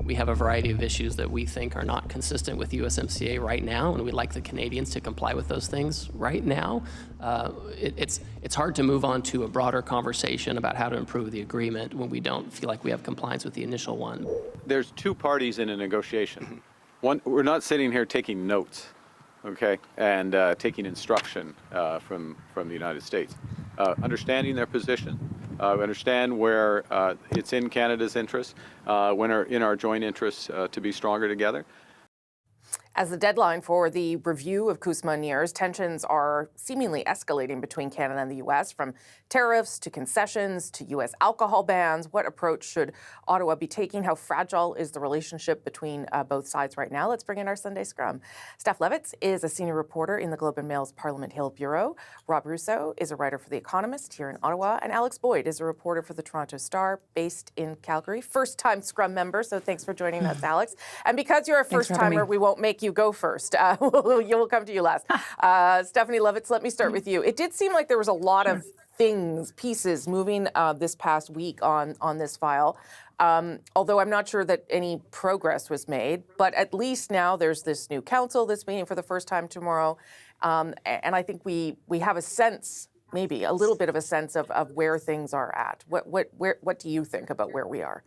We have a variety of issues that we think are not consistent with USMCA right now, and we'd like the Canadians to comply with those things right now. It's hard to move on to a broader conversation about how to improve the agreement when we don't feel like we have compliance with the initial one. There's two parties in a negotiation. One, we're not sitting here taking notes, okay, and taking instruction from the United States. Understanding their position, understand where it's in Canada's interest, in our joint interests to be stronger together. As the deadline for the review of CUSMA nears, tensions are seemingly escalating between Canada and the U.S., from tariffs to concessions to U.S. alcohol bans. What approach should Ottawa be taking? How fragile is the relationship between both sides right now? Let's bring in our Sunday Scrum. Steph Levitz is a senior reporter in the Globe and Mail's Parliament Hill Bureau. Rob Russo is a writer for The Economist here in Ottawa. And Alex Boyd is a reporter for the Toronto Star based in Calgary. First-time Scrum member, so thanks for joining us, Alex. And because you're a first-timer, we won't make you go first. We'll come to you last. Stephanie Levitz, let me start with you. It did seem like there was a lot of pieces moving this past week on this file, although I'm not sure that any progress was made. But at least now there's this new council that's meeting for the first time tomorrow. And I think we have a sense, maybe a little bit of a sense of where things are at. What do you think about where we are?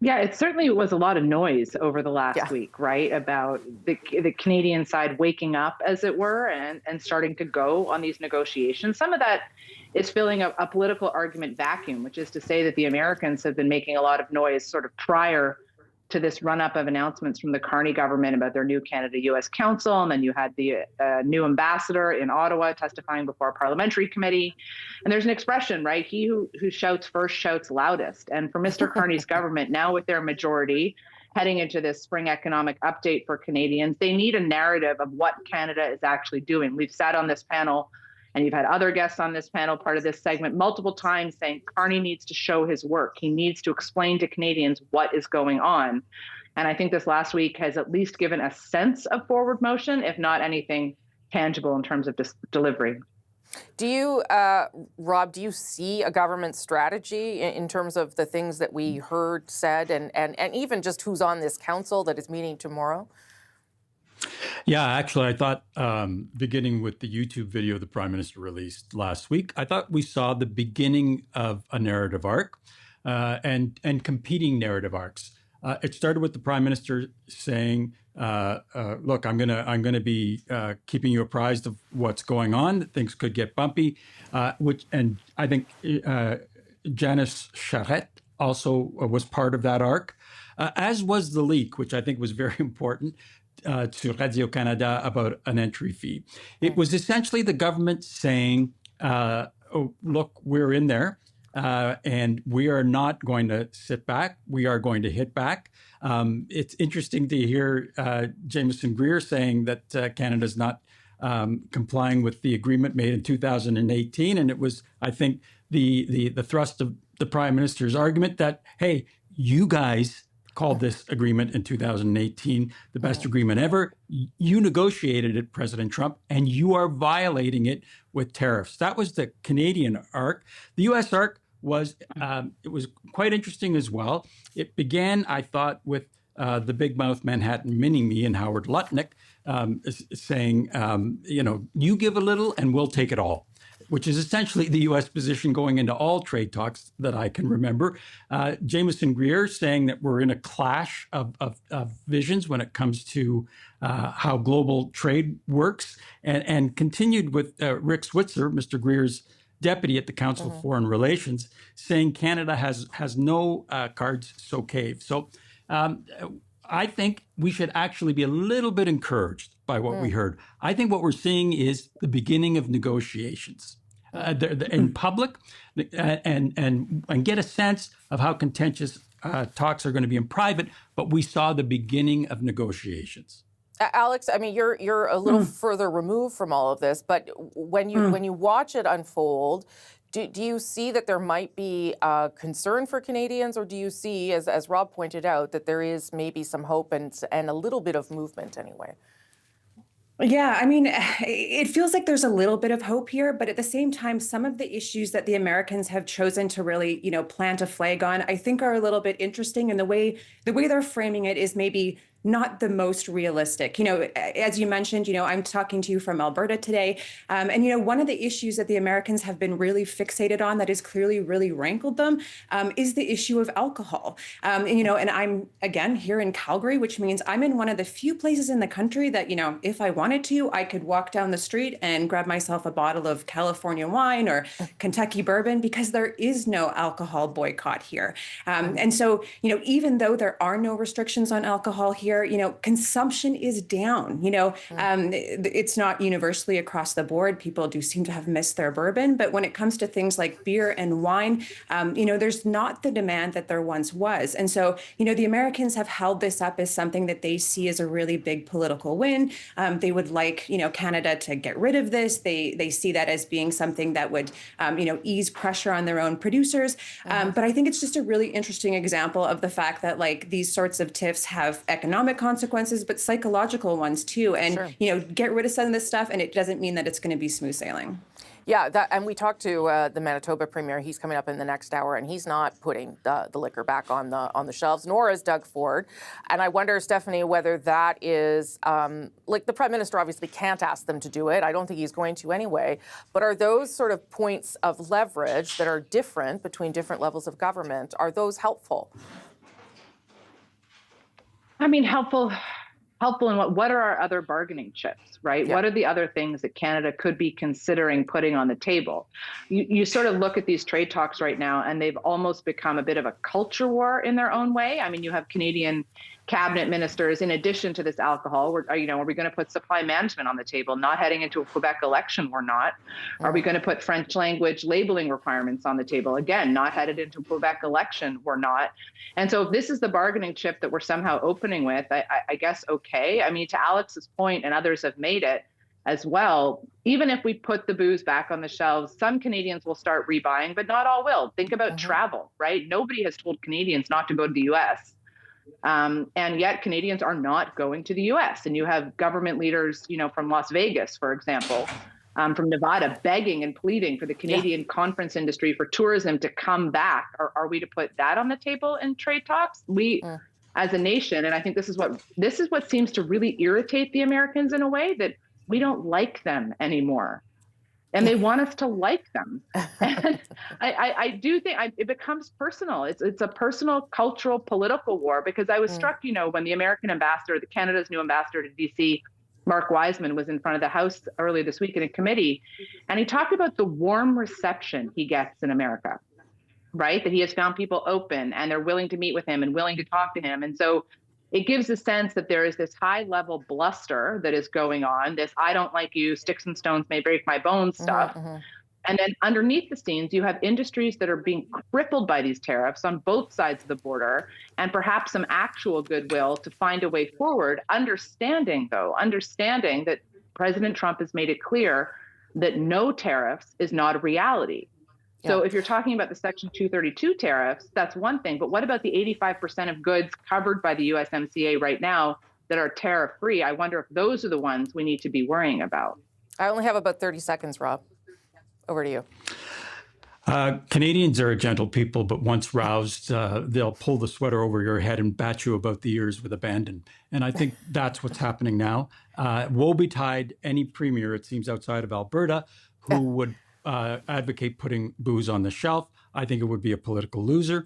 Yeah, it certainly was a lot of noise over the last week, right? About the Canadian side waking up, as it were, and starting to go on these negotiations. Some of that is filling a political argument vacuum, which is to say that the Americans have been making a lot of noise sort of prior to this run-up of announcements from the Carney government about their new Canada-U.S. Council. And then you had the new ambassador in Ottawa testifying before a parliamentary committee. And there's an expression, right? He who shouts first shouts loudest. And for Mr. Carney's government, now with their majority heading into this spring economic update for Canadians, they need a narrative of what Canada is actually doing. We've sat on this panel, and you've had other guests on this panel, part of this segment, multiple times saying Carney needs to show his work. He needs to explain to Canadians what is going on. And I think this last week has at least given a sense of forward motion, if not anything tangible in terms of delivery. Do you, Rob, do you see a government strategy in terms of the things that we heard said and even just who's on this council that is meeting tomorrow? Yeah, actually, I thought, beginning with the YouTube video the Prime Minister released last week, I thought we saw the beginning of a narrative arc and competing narrative arcs. It started with the Prime Minister saying, look, I'm gonna be keeping you apprised of what's going on. Things could get bumpy, and I think Janice Charette also was part of that arc, as was the leak, which I think was very important, to Radio-Canada about an entry fee. It was essentially the government saying, oh, look, we're in there, and we are not going to sit back. We are going to hit back. It's interesting to hear Jamieson Greer saying that Canada's not complying with the agreement made in 2018. And it was, I think, the thrust of the Prime Minister's argument that, hey, you guys called this agreement in 2018 the best agreement ever. You negotiated it, President Trump, and you are violating it with tariffs. That was the Canadian arc. The U.S. arc was, it was quite interesting as well. It began, I thought, with the big mouth Manhattan mini-me and Howard Lutnick saying, you give a little and we'll take it all, which is essentially the U.S. position going into all trade talks that I can remember. Jamieson Greer saying that we're in a clash of visions when it comes to how global trade works, and continued with Rick Switzer, Mr. Greer's deputy at the Council of Foreign Relations, saying Canada has no cards so cave. So I think we should actually be a little bit encouraged by what we heard. I think what we're seeing is the beginning of negotiations in public, and get a sense of how contentious talks are going to be in private. But we saw the beginning of negotiations. Alex, I mean, you're a little further removed from all of this, but when you watch it unfold, do you see that there might be concern for Canadians, or do you see, as Rob pointed out, that there is maybe some hope and a little bit of movement anyway? Yeah, I mean, it feels like there's a little bit of hope here, but at the same time, some of the issues that the Americans have chosen to really, plant a flag on, I think are a little bit interesting. And the way they're framing it is maybe not the most realistic. As you mentioned, I'm talking to you from Alberta today. And one of the issues that the Americans have been really fixated on that has clearly really rankled them is the issue of alcohol. And I'm, again, here in Calgary, which means I'm in one of the few places in the country that, if I wanted to, I could walk down the street and grab myself a bottle of California wine or Kentucky bourbon because there is no alcohol boycott here. And so, even though there are no restrictions on alcohol here, consumption is down. It's not universally across the board. People do seem to have missed their bourbon. But when it comes to things like beer and wine, there's not the demand that there once was. And so, the Americans have held this up as something that they see as a really big political win. They would like, Canada to get rid of this. They see that as being something that would, ease pressure on their own producers. But I think it's just a really interesting example of the fact that these sorts of TIFs have economic consequences, but psychological ones too. And, Sure. Get rid of some of this stuff, and it doesn't mean that it's going to be smooth sailing. Yeah, and we talked to the Manitoba Premier. He's coming up in the next hour, and he's not putting the liquor back on the shelves, nor is Doug Ford. And I wonder, Stephanie, whether that is, the Prime Minister obviously can't ask them to do it. I don't think he's going to anyway. But are those sort of points of leverage that are different between different levels of government, are those helpful? I mean, helpful in what are our other bargaining chips, right? Yeah. What are the other things that Canada could be considering putting on the table? You sort of look at these trade talks right now, and they've almost become a bit of a culture war in their own way. I mean, you have Canadian cabinet ministers, in addition to this alcohol, are we going to put supply management on the table? Not heading into a Quebec election, we're not. Are we going to put French language labeling requirements on the table? Again, not headed into a Quebec election, we're not. And so if this is the bargaining chip that we're somehow opening with, I guess, okay. I mean, to Alex's point, and others have made it as well, even if we put the booze back on the shelves, some Canadians will start rebuying, but not all will. Think about travel, right? Nobody has told Canadians not to go to the US. And yet Canadians are not going to the US. And you have government leaders, from Las Vegas, for example, from Nevada, begging and pleading for the Canadian conference industry, for tourism to come back. Are we to put that on the table in trade talks? We, as a nation, and I think this is what seems to really irritate the Americans in a way, that we don't like them anymore. And they want us to like them. And I do think it becomes personal. It's a personal, cultural, political war, because I was struck, when the American ambassador, Canada's new ambassador to DC, Mark Wiseman, was in front of the House earlier this week in a committee, and he talked about the warm reception he gets in America, right? That he has found people open and they're willing to meet with him and willing to talk to him. And so it gives a sense that there is this high level bluster that is going on, this I don't like you, sticks and stones may break my bones stuff. And then underneath the scenes, you have industries that are being crippled by these tariffs on both sides of the border, and perhaps some actual goodwill to find a way forward, understanding that President Trump has made it clear that no tariffs is not a reality. So if you're talking about the Section 232 tariffs, that's one thing. But what about the 85% of goods covered by the USMCA right now that are tariff-free? I wonder if those are the ones we need to be worrying about. I only have about 30 seconds, Rob. Over to you. Canadians are a gentle people, but once roused, they'll pull the sweater over your head and bat you about the ears with abandon. And I think that's what's happening now. Woe betide any premier, it seems, outside of Alberta, who would advocate putting booze on the shelf. I think it would be a political loser.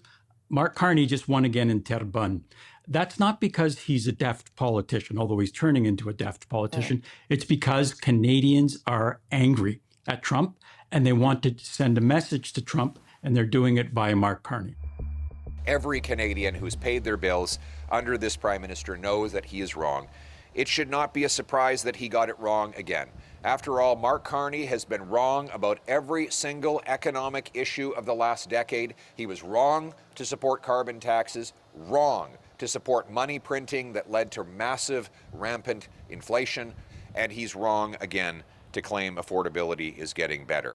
Mark Carney just won again in Terrebonne. That's not because he's a deft politician, although he's turning into a deft politician. It's because Canadians are angry at Trump, and they want to send a message to Trump, and they're doing it via Mark Carney. Every Canadian who's paid their bills under this Prime Minister knows that he is wrong. It should not be a surprise that he got it wrong again. After all, Mark Carney has been wrong about every single economic issue of the last decade. He was wrong to support carbon taxes, wrong to support money printing that led to massive, rampant inflation, and he's wrong again to claim affordability is getting better.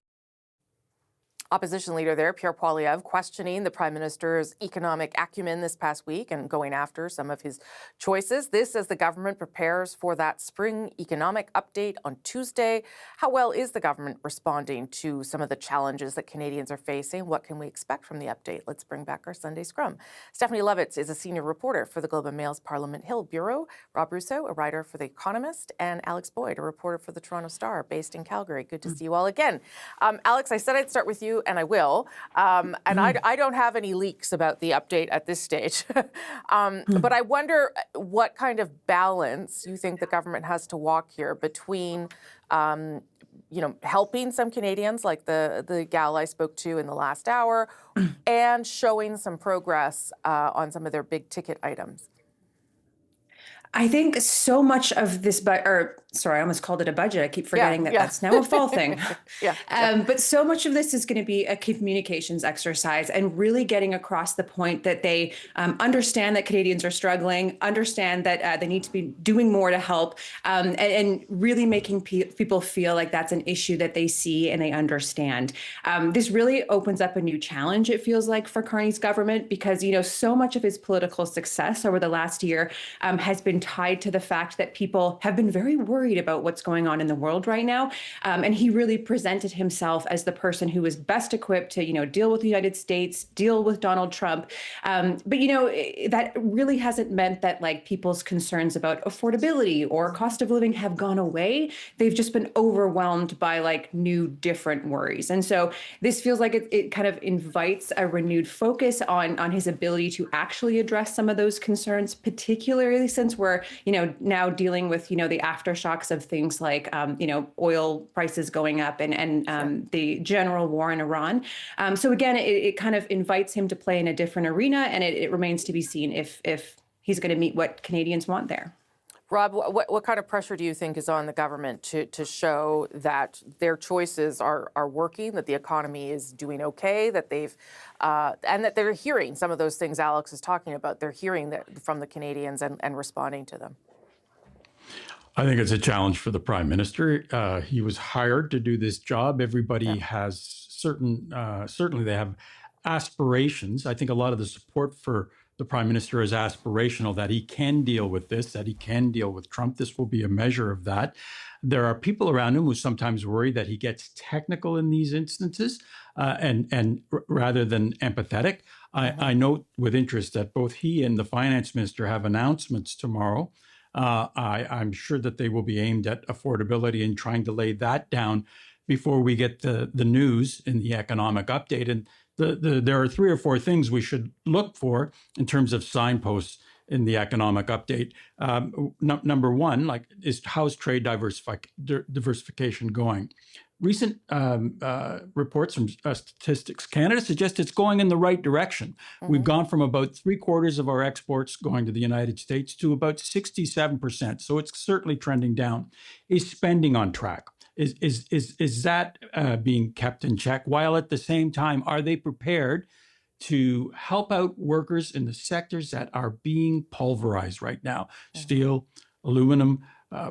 Opposition leader there, Pierre Poilievre, questioning the Prime Minister's economic acumen this past week and going after some of his choices. This as the government prepares for that spring economic update on Tuesday. How well is the government responding to some of the challenges that Canadians are facing? What can we expect from the update? Let's bring back our Sunday Scrum. Stephanie Levitz is a senior reporter for the Globe and Mail's Parliament Hill Bureau. Rob Russo, a writer for The Economist, and Alex Boyd, a reporter for the Toronto Star, based in Calgary. Good to see you all again. Alex, I said I'd start with you, and I will. I don't have any leaks about the update at this stage. But I wonder what kind of balance you think the government has to walk here between helping some Canadians, like the gal I spoke to in the last hour, and showing some progress on some of their big ticket items. I think so much of this, I almost called it a budget. I keep forgetting that's now a fall thing. But so much of this is going to be a communications exercise and really getting across the point that they understand that Canadians are struggling, understand that they need to be doing more to help, and really making people feel like that's an issue that they see and they understand. This really opens up a new challenge, it feels like, for Carney's government, because, so much of his political success over the last year has been tied to the fact that people have been very worried about what's going on in the world right now. And he really presented himself as the person who was best equipped to, deal with the United States, deal with Donald Trump. But that really hasn't meant that people's concerns about affordability or cost of living have gone away. They've just been overwhelmed by new different worries. And so this feels like it kind of invites a renewed focus on his ability to actually address some of those concerns, particularly since we're now dealing with, the aftershocks of things like, oil prices going up and the general war in Iran. So again, it kind of invites him to play in a different arena, and it remains to be seen if he's going to meet what Canadians want there. Rob, what kind of pressure do you think is on the government to show that their choices are working, that the economy is doing okay, that they've and that they're hearing some of those things Alex is talking about? They're hearing that from the Canadians and responding to them. I think it's a challenge for the Prime Minister. He was hired to do this job. Everybody has certainly they have aspirations. I think a lot of the support for the Prime Minister is aspirational, that he can deal with this, that he can deal with Trump. This will be a measure of that. There are people around him who sometimes worry that he gets technical in these instances and rather than empathetic. I note with interest that both he and the Finance Minister have announcements tomorrow. I'm sure that they will be aimed at affordability and trying to lay that down before we get the news in the economic update. And there are 3 or 4 things we should look for in terms of signposts in the economic update. Number one, how's trade diversification going? Recent reports from Statistics Canada suggest it's going in the right direction. Mm-hmm. We've gone from about 3/4 of our exports going to the United States to about 67%. So it's certainly trending down. Is spending on track? Is that being kept in check? While at the same time, are they prepared to help out workers in the sectors that are being pulverized right now? Steel, aluminum,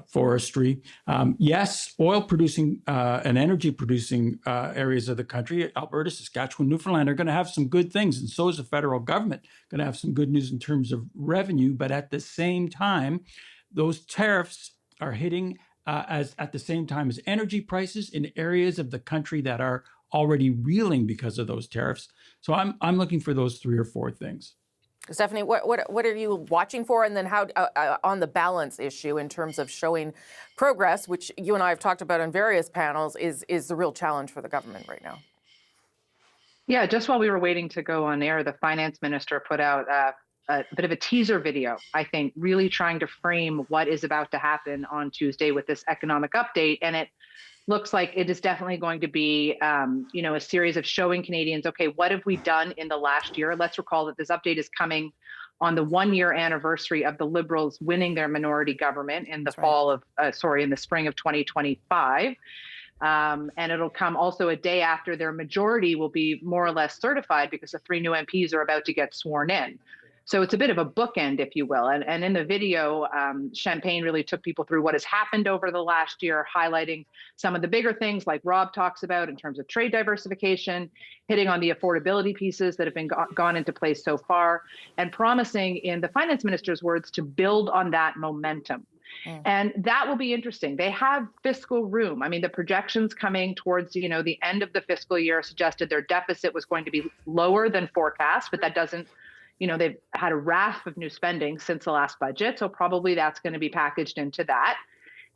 forestry. Yes, oil producing and energy producing areas of the country, Alberta, Saskatchewan, Newfoundland, are going to have some good things. And so is the federal government going to have some good news in terms of revenue. But at the same time, those tariffs are hitting at the same time as energy prices in areas of the country that are already reeling because of those tariffs. So I'm looking for those 3 or 4 things. Stephanie, what are you watching for? And then how on the balance issue in terms of showing progress, which you and I have talked about on various panels, is the real challenge for the government right now? Yeah, just while we were waiting to go on air, the finance minister put out a bit of a teaser video, I think, really trying to frame what is about to happen on Tuesday with this economic update. And it looks like it is definitely going to be, a series of showing Canadians, okay, what have we done in the last year? Let's recall that this update is coming on the 1-year anniversary of the Liberals winning their minority government in the in the spring of 2025. And it'll come also a day after their majority will be more or less certified, because the 3 new MPs are about to get sworn in. So it's a bit of a bookend, if you will. And in the video, Champagne really took people through what has happened over the last year, highlighting some of the bigger things like Rob talks about in terms of trade diversification, hitting on the affordability pieces that have been gone into place so far, and promising, in the finance minister's words, to build on that momentum. And that will be interesting. They have fiscal room. I mean, the projections coming towards, the end of the fiscal year suggested their deficit was going to be lower than forecast, but that doesn't, they've had a raft of new spending since the last budget. So probably that's going to be packaged into that.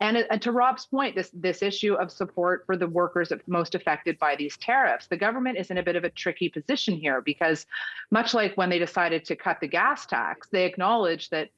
And to Rob's point, this issue of support for the workers most affected by these tariffs, the government is in a bit of a tricky position here, because much like when they decided to cut the gas tax, they acknowledge that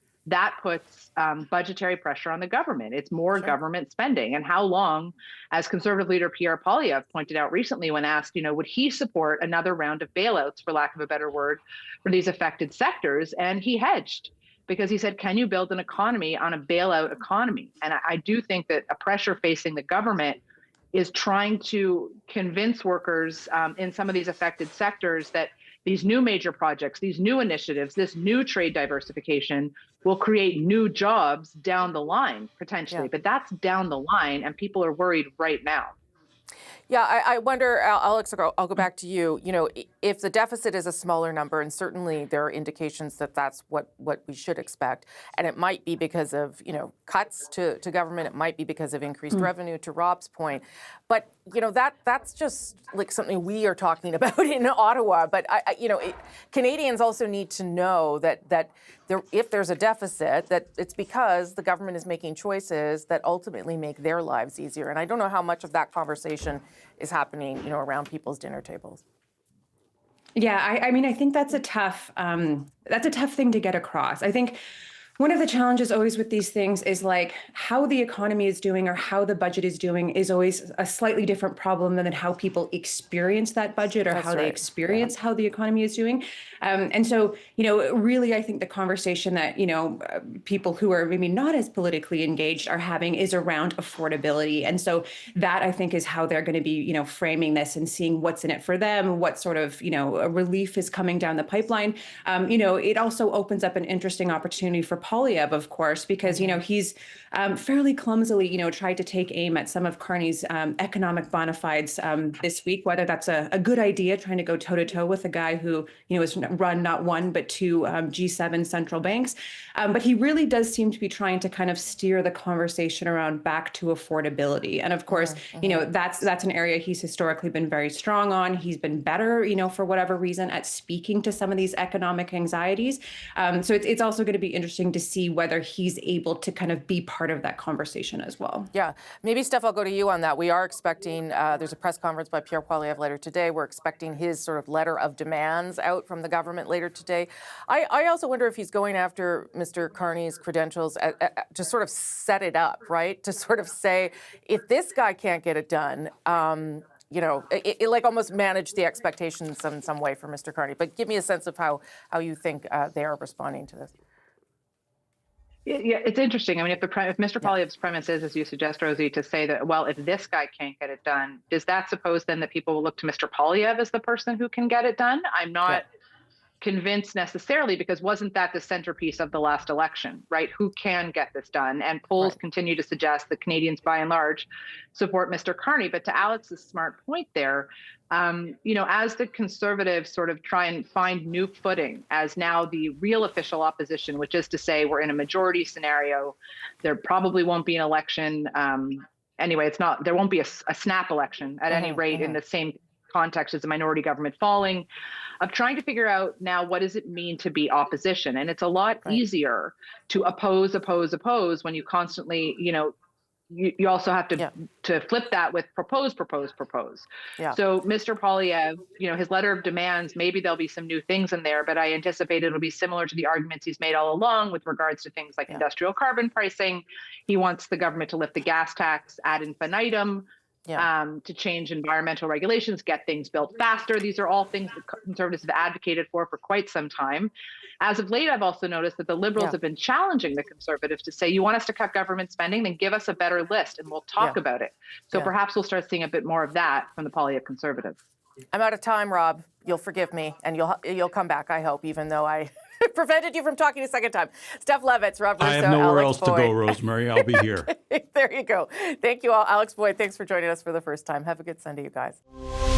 puts budgetary pressure on the government. It's more government spending. And how long, as Conservative leader Pierre Poilievre pointed out recently when asked, would he support another round of bailouts, for lack of a better word, for these affected sectors? And he hedged, because he said, can you build an economy on a bailout economy? And I do think that a pressure facing the government is trying to convince workers in some of these affected sectors that these new major projects, these new initiatives, this new trade diversification will create new jobs down the line, potentially. Yeah. But that's down the line, and people are worried right now. Yeah, I wonder, Alex, I'll go back to you. If the deficit is a smaller number, and certainly there are indications that that's what we should expect, and it might be because of, cuts to government, it might be because of increased revenue, to Rob's point. But, that's just like something we are talking about in Ottawa. But, Canadians also need to know that if there's a deficit, that it's because the government is making choices that ultimately make their lives easier. And I don't know how much of that conversation is happening, around people's dinner tables. Yeah, I think that's a tough thing to get across. I think one of the challenges always with these things is like how the economy is doing or how the budget is doing is always a slightly different problem than how people experience that budget or how they experience how the economy is doing. And so, really, I think the conversation that, people who are maybe not as politically engaged are having is around affordability. And so that, I think, is how they're going to be, framing this and seeing what's in it for them, what sort of, a relief is coming down the pipeline. It also opens up an interesting opportunity for Poilievre, of course, because, he's fairly clumsily, tried to take aim at some of Carney's economic bona fides this week, whether that's a good idea, trying to go toe-to-toe with a guy who, has run not one, but two G7 central banks. But he really does seem to be trying to kind of steer the conversation around back to affordability. And of course, that's an area he's historically been very strong on. He's been better, for whatever reason, at speaking to some of these economic anxieties. So it's also going to be interesting to see whether he's able to kind of be part of that conversation as well. Yeah, maybe Steph, I'll go to you on that. We are expecting, there's a press conference by Pierre Poilievre later today. We're expecting his sort of letter of demands out from the government later today. I also wonder if he's going after Mr. Carney's credentials to sort of set it up, right? To sort of say, if this guy can't get it done, it like almost manage the expectations in some way for Mr. Carney. But give me a sense of how you think they are responding to this. Yeah, it's interesting. I mean, if Mr. Poilievre's premise is, as you suggest, Rosie, to say that, well, if this guy can't get it done, does that suppose then that people will look to Mr. Poilievre as the person who can get it done? I'm not convinced necessarily, because wasn't that the centerpiece of the last election, right? Who can get this done? And polls continue to suggest that Canadians, by and large, support Mr. Carney. But to Alex's smart point there, as the Conservatives sort of try and find new footing as now the real official opposition, which is to say we're in a majority scenario, there probably won't be an election. Anyway, there won't be a snap election at any rate in the same context as a minority government falling, of trying to figure out now what does it mean to be opposition. And it's a lot easier to oppose when you constantly, you also have to flip that with propose. Yeah. So Mr. Poilievre, his letter of demands, maybe there'll be some new things in there, but I anticipate it'll be similar to the arguments he's made all along with regards to things like industrial carbon pricing. He wants the government to lift the gas tax ad infinitum, to change environmental regulations, get things built faster. These are all things that Conservatives have advocated for quite some time. As of late, I've also noticed that the Liberals have been challenging the Conservatives to say, you want us to cut government spending, then give us a better list and we'll talk about it. So perhaps we'll start seeing a bit more of that from the Poilievre Conservatives. I'm out of time, Rob. You'll forgive me, and you'll come back, I hope, even though I Prevented you from talking a second time. Steph Levitz, Rob Russo, I have nowhere Alex else to Boyd. go, Rosemary. I'll be here. There you go. Thank you all. Alex Boyd, thanks for joining us for the first time. Have a good Sunday, you guys.